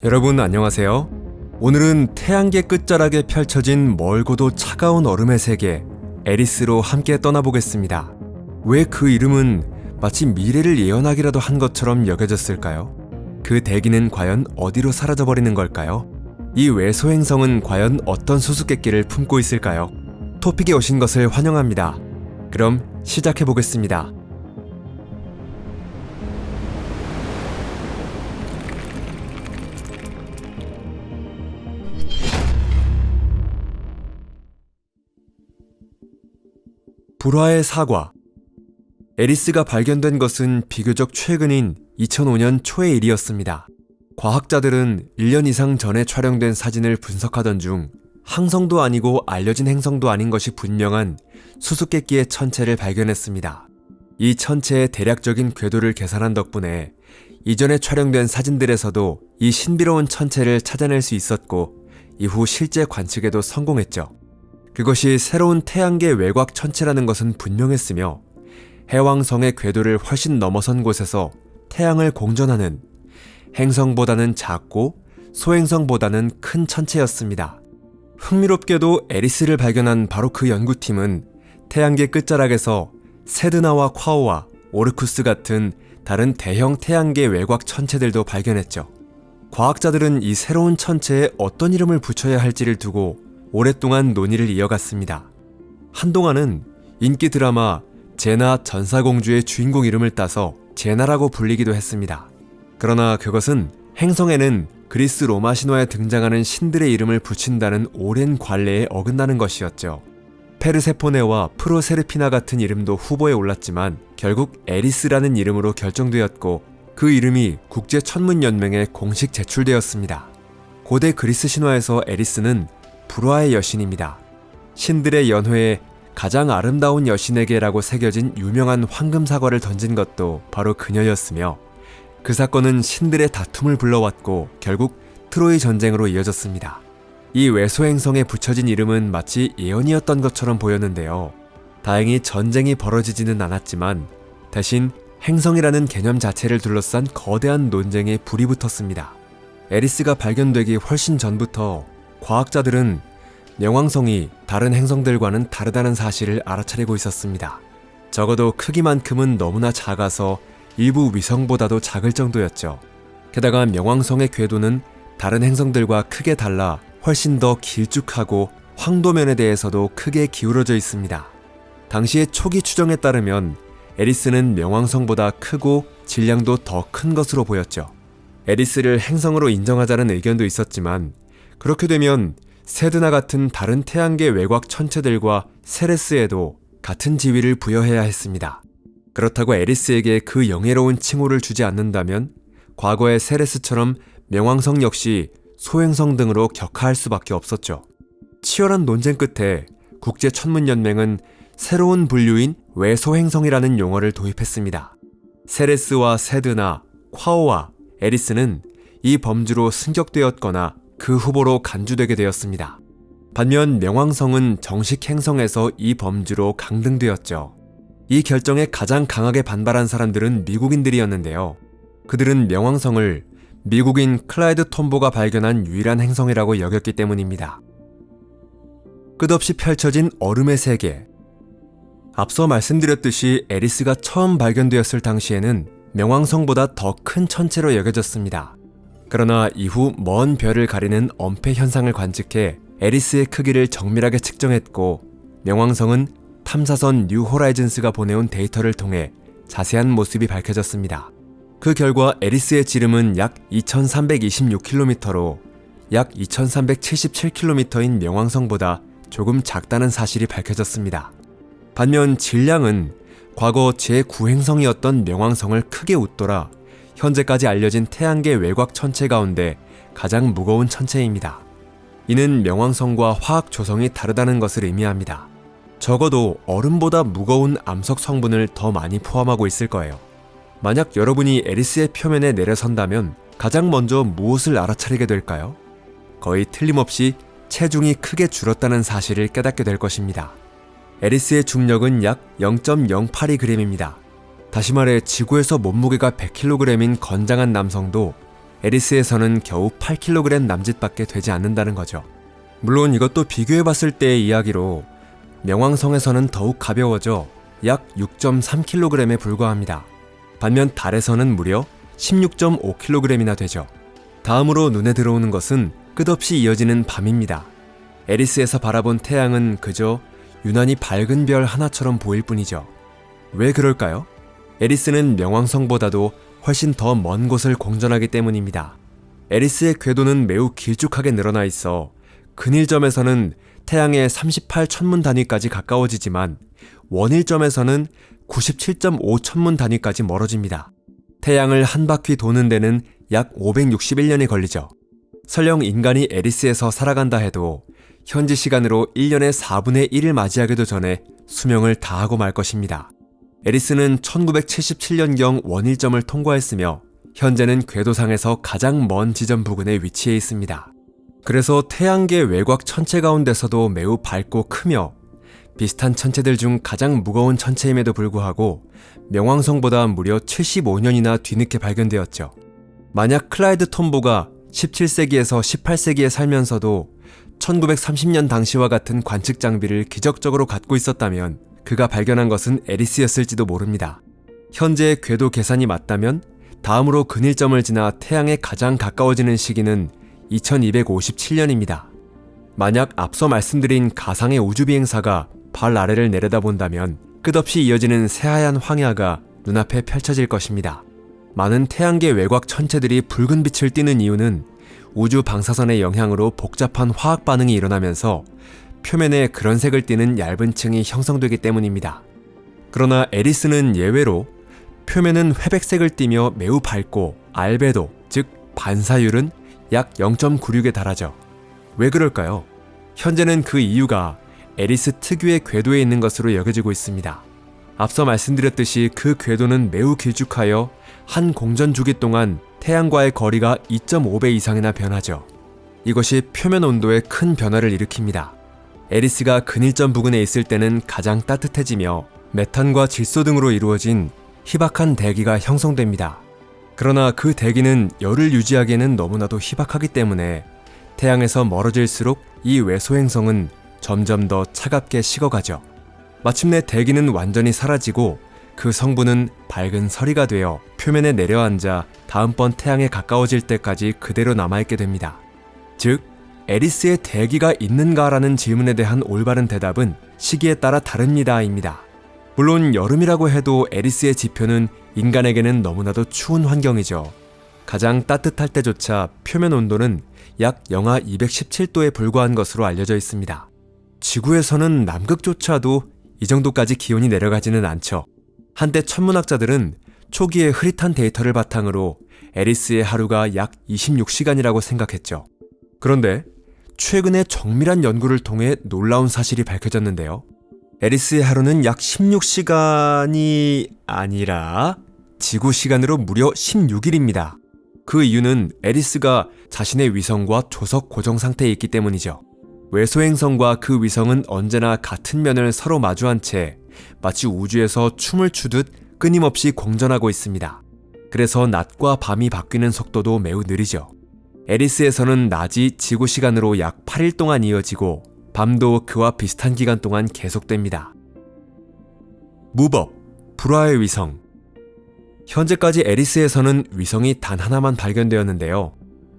여러분 안녕하세요. 오늘은 태양계 끝자락에 펼쳐진 멀고도 차가운 얼음의 세계 에리스로 함께 떠나보겠습니다. 왜 그 이름은 마치 미래를 예언하기라도 한 것처럼 여겨졌을까요? 그 대기는 과연 어디로 사라져버리는 걸까요? 이 외소행성은 과연 어떤 수수께끼를 품고 있을까요? 토픽에 오신 것을 환영합니다. 그럼 시작해보겠습니다. 불화의 사과. 에리스가 발견된 것은 비교적 최근인 2005년 초의 일이었습니다. 과학자들은 1년 이상 전에 촬영된 사진을 분석하던 중 항성도 아니고 알려진 행성도 아닌 것이 분명한 수수께끼의 천체를 발견했습니다. 이 천체의 대략적인 궤도를 계산한 덕분에 이전에 촬영된 사진들에서도 이 신비로운 천체를 찾아낼 수 있었고 이후 실제 관측에도 성공했죠. 그것이 새로운 태양계 외곽 천체라는 것은 분명했으며 해왕성의 궤도를 훨씬 넘어선 곳에서 태양을 공전하는 행성보다는 작고 소행성보다는 큰 천체였습니다. 흥미롭게도 에리스를 발견한 바로 그 연구팀은 태양계 끝자락에서 세드나와 콰오와 오르쿠스 같은 다른 대형 태양계 외곽 천체들도 발견했죠. 과학자들은 이 새로운 천체에 어떤 이름을 붙여야 할지를 두고 오랫동안 논의를 이어갔습니다. 한동안은 인기 드라마 제나 전사공주의 주인공 이름을 따서 제나라고 불리기도 했습니다. 그러나 그것은 행성에는 그리스 로마 신화에 등장하는 신들의 이름을 붙인다는 오랜 관례에 어긋나는 것이었죠. 페르세포네와 프로세르피나 같은 이름도 후보에 올랐지만 결국 에리스라는 이름으로 결정되었고 그 이름이 국제천문연맹에 공식 제출되었습니다. 고대 그리스 신화에서 에리스는 불화의 여신입니다. 신들의 연회에 가장 아름다운 여신에게라고 새겨진 유명한 황금 사과를 던진 것도 바로 그녀였으며 그 사건은 신들의 다툼을 불러왔고 결국 트로이 전쟁으로 이어졌습니다. 이 외소행성에 붙여진 이름은 마치 예언이었던 것처럼 보였는데요. 다행히 전쟁이 벌어지지는 않았지만 대신 행성이라는 개념 자체를 둘러싼 거대한 논쟁에 불이 붙었습니다. 에리스가 발견되기 훨씬 전부터 과학자들은 명왕성이 다른 행성들과는 다르다는 사실을 알아차리고 있었습니다. 적어도 크기만큼은 너무나 작아서 일부 위성보다도 작을 정도였죠. 게다가 명왕성의 궤도는 다른 행성들과 크게 달라 훨씬 더 길쭉하고 황도면에 대해서도 크게 기울어져 있습니다. 당시의 초기 추정에 따르면 에리스는 명왕성보다 크고 질량도 더 큰 것으로 보였죠. 에리스를 행성으로 인정하자는 의견도 있었지만 그렇게 되면 세드나 같은 다른 태양계 외곽 천체들과 세레스에도 같은 지위를 부여해야 했습니다. 그렇다고 에리스에게 그 영예로운 칭호를 주지 않는다면 과거의 세레스처럼 명왕성 역시 소행성 등으로 격하할 수밖에 없었죠. 치열한 논쟁 끝에 국제천문연맹은 새로운 분류인 외소행성이라는 용어를 도입했습니다. 세레스와 세드나, 콰오와 에리스는 이 범주로 승격되었거나 그 후보로 간주되게 되었습니다. 반면 명왕성은 정식 행성에서 이 범주로 강등되었죠. 이 결정에 가장 강하게 반발한 사람들은 미국인들이었는데요. 그들은 명왕성을 미국인 클라이드 톰보가 발견한 유일한 행성이라고 여겼기 때문입니다. 끝없이 펼쳐진 얼음의 세계. 앞서 말씀드렸듯이 에리스가 처음 발견되었을 당시에는 명왕성보다 더 큰 천체로 여겨졌습니다. 그러나 이후 먼 별을 가리는 엄폐 현상을 관측해 에리스의 크기를 정밀하게 측정했고 명왕성은 탐사선 뉴 호라이즌스가 보내온 데이터를 통해 자세한 모습이 밝혀졌습니다. 그 결과 에리스의 지름은 약 2326km로 약 2377km인 명왕성보다 조금 작다는 사실이 밝혀졌습니다. 반면 질량은 과거 제9행성이었던 명왕성을 크게 웃돌아 현재까지 알려진 태양계 외곽 천체 가운데 가장 무거운 천체입니다. 이는 명왕성과 화학 조성이 다르다는 것을 의미합니다. 적어도 얼음보다 무거운 암석 성분을 더 많이 포함하고 있을 거예요. 만약 여러분이 에리스의 표면에 내려선다면 가장 먼저 무엇을 알아차리게 될까요? 거의 틀림없이 체중이 크게 줄었다는 사실을 깨닫게 될 것입니다. 에리스의 중력은 약 0.082g입니다. 다시 말해 지구에서 몸무게가 100kg인 건장한 남성도 에리스에서는 겨우 8kg 남짓밖에 되지 않는다는 거죠. 물론 이것도 비교해봤을 때의 이야기로 명왕성에서는 더욱 가벼워져 약 6.3kg에 불과합니다. 반면 달에서는 무려 16.5kg이나 되죠. 다음으로 눈에 들어오는 것은 끝없이 이어지는 밤입니다. 에리스에서 바라본 태양은 그저 유난히 밝은 별 하나처럼 보일 뿐이죠. 왜 그럴까요? 에리스는 명왕성보다도 훨씬 더 먼 곳을 공전하기 때문입니다. 에리스의 궤도는 매우 길쭉하게 늘어나 있어 근일점에서는 태양의 38천문 단위까지 가까워지지만 원일점에서는 97.5천문 단위까지 멀어집니다. 태양을 한 바퀴 도는 데는 약 561년이 걸리죠. 설령 인간이 에리스에서 살아간다 해도 현지 시간으로 1년의 4분의 1을 맞이하기도 전에 수명을 다하고 말 것입니다. 에리스는 1977년경 원일점을 통과했으며 현재는 궤도상에서 가장 먼 지점 부근에 위치해 있습니다. 그래서 태양계 외곽 천체 가운데서도 매우 밝고 크며 비슷한 천체들 중 가장 무거운 천체임에도 불구하고 명왕성보다 무려 75년이나 뒤늦게 발견되었죠. 만약 클라이드 톰보가 17세기에서 18세기에 살면서도 1930년 당시와 같은 관측 장비를 기적적으로 갖고 있었다면 그가 발견한 것은 에리스였을지도 모릅니다. 현재의 궤도 계산이 맞다면 다음으로 근일점을 지나 태양에 가장 가까워지는 시기는 2257년입니다. 만약 앞서 말씀드린 가상의 우주비행사가 발 아래를 내려다본다면 끝없이 이어지는 새하얀 황야가 눈앞에 펼쳐질 것입니다. 많은 태양계 외곽 천체들이 붉은 빛을 띠는 이유는 우주 방사선의 영향으로 복잡한 화학 반응이 일어나면서 표면에 그런 색을 띠는 얇은 층이 형성되기 때문입니다. 그러나 에리스는 예외로 표면은 회백색을 띠며 매우 밝고 알베도, 즉 반사율은 약 0.96에 달하죠. 왜 그럴까요? 현재는 그 이유가 에리스 특유의 궤도에 있는 것으로 여겨지고 있습니다. 앞서 말씀드렸듯이 그 궤도는 매우 길쭉하여 한 공전 주기 동안 태양과의 거리가 2.5배 이상이나 변하죠. 이것이 표면 온도에 큰 변화를 일으킵니다. 에리스가 근일점 부근에 있을 때는 가장 따뜻해지며 메탄과 질소 등으로 이루어진 희박한 대기가 형성됩니다. 그러나 그 대기는 열을 유지하기에는 너무나도 희박하기 때문에 태양에서 멀어질수록 이 외소행성은 점점 더 차갑게 식어가죠. 마침내 대기는 완전히 사라지고 그 성분은 밝은 서리가 되어 표면에 내려앉아 다음번 태양에 가까워질 때까지 그대로 남아있게 됩니다. 즉, 에리스에 대기가 있는가라는 질문에 대한 올바른 대답은 시기에 따라 다릅니다입니다. 물론 여름이라고 해도 에리스의 지표는 인간에게는 너무나도 추운 환경이죠. 가장 따뜻할 때조차 표면 온도는 약 영하 217도에 불과한 것으로 알려져 있습니다. 지구에서는 남극조차도 이 정도까지 기온이 내려가지는 않죠. 한때 천문학자들은 초기의 흐릿한 데이터를 바탕으로 에리스의 하루가 약 26시간이라고 생각했죠. 그런데 최근에 정밀한 연구를 통해 놀라운 사실이 밝혀졌는데요. 에리스의 하루는 약 16시간이 아니라 지구 시간으로 무려 16일입니다. 그 이유는 에리스가 자신의 위성과 조석 고정 상태에 있기 때문이죠. 외소행성과 그 위성은 언제나 같은 면을 서로 마주한 채 마치 우주에서 춤을 추듯 끊임없이 공전하고 있습니다. 그래서 낮과 밤이 바뀌는 속도도 매우 느리죠. 에리스에서는 낮이 지구 시간으로 약 8일 동안 이어지고 밤도 그와 비슷한 기간 동안 계속됩니다. 무법, 불화의 위성. 현재까지 에리스에서는 위성이 단 하나만 발견되었는데요.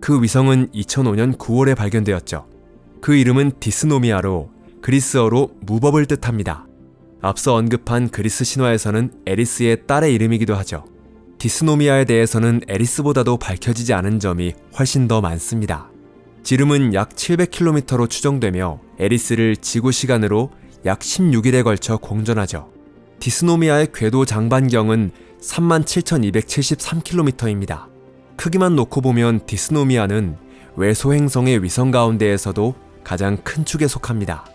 그 위성은 2005년 9월에 발견되었죠. 그 이름은 디스노미아로 그리스어로 무법을 뜻합니다. 앞서 언급한 그리스 신화에서는 에리스의 딸의 이름이기도 하죠. 디스노미아에 대해서는 에리스보다도 밝혀지지 않은 점이 훨씬 더 많습니다. 지름은 약 700km로 추정되며 에리스를 지구 시간으로 약 16일에 걸쳐 공전하죠. 디스노미아의 궤도 장반경은 37,273km입니다. 크기만 놓고 보면 디스노미아는 외소행성의 위성 가운데에서도 가장 큰 축에 속합니다.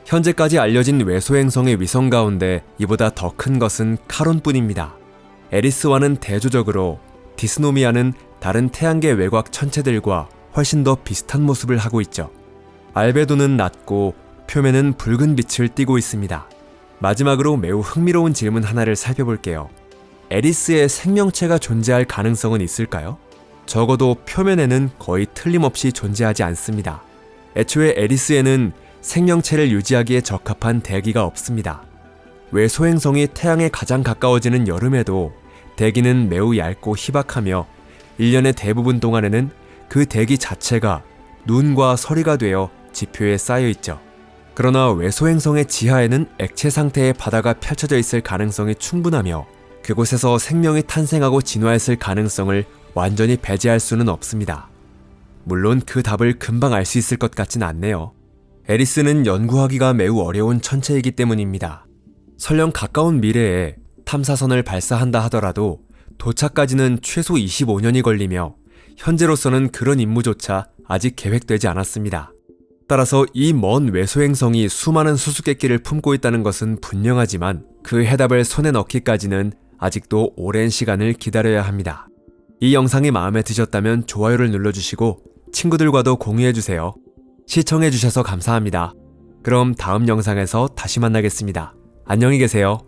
현재까지 알려진 외소행성의 위성 가운데 이보다 더 큰 것은 카론뿐입니다. 에리스와는 대조적으로 디스노미아는 다른 태양계 외곽 천체들과 훨씬 더 비슷한 모습을 하고 있죠. 알베도는 낮고 표면은 붉은 빛을 띠고 있습니다. 마지막으로 매우 흥미로운 질문 하나를 살펴볼게요. 에리스에 생명체가 존재할 가능성은 있을까요? 적어도 표면에는 거의 틀림없이 존재하지 않습니다. 애초에 에리스에는 생명체를 유지하기에 적합한 대기가 없습니다. 외소행성이 태양에 가장 가까워지는 여름에도 대기는 매우 얇고 희박하며 1년의 대부분 동안에는 그 대기 자체가 눈과 서리가 되어 지표에 쌓여 있죠. 그러나 외소행성의 지하에는 액체 상태의 바다가 펼쳐져 있을 가능성이 충분하며 그곳에서 생명이 탄생하고 진화했을 가능성을 완전히 배제할 수는 없습니다. 물론 그 답을 금방 알 수 있을 것 같진 않네요. 에리스는 연구하기가 매우 어려운 천체이기 때문입니다. 설령 가까운 미래에 탐사선을 발사한다 하더라도 도착까지는 최소 25년이 걸리며 현재로서는 그런 임무조차 아직 계획되지 않았습니다. 따라서 이 먼 외소행성이 수많은 수수께끼를 품고 있다는 것은 분명하지만 그 해답을 손에 넣기까지는 아직도 오랜 시간을 기다려야 합니다. 이 영상이 마음에 드셨다면 좋아요를 눌러주시고 친구들과도 공유해주세요. 시청해주셔서 감사합니다. 그럼 다음 영상에서 다시 만나겠습니다. 안녕히 계세요.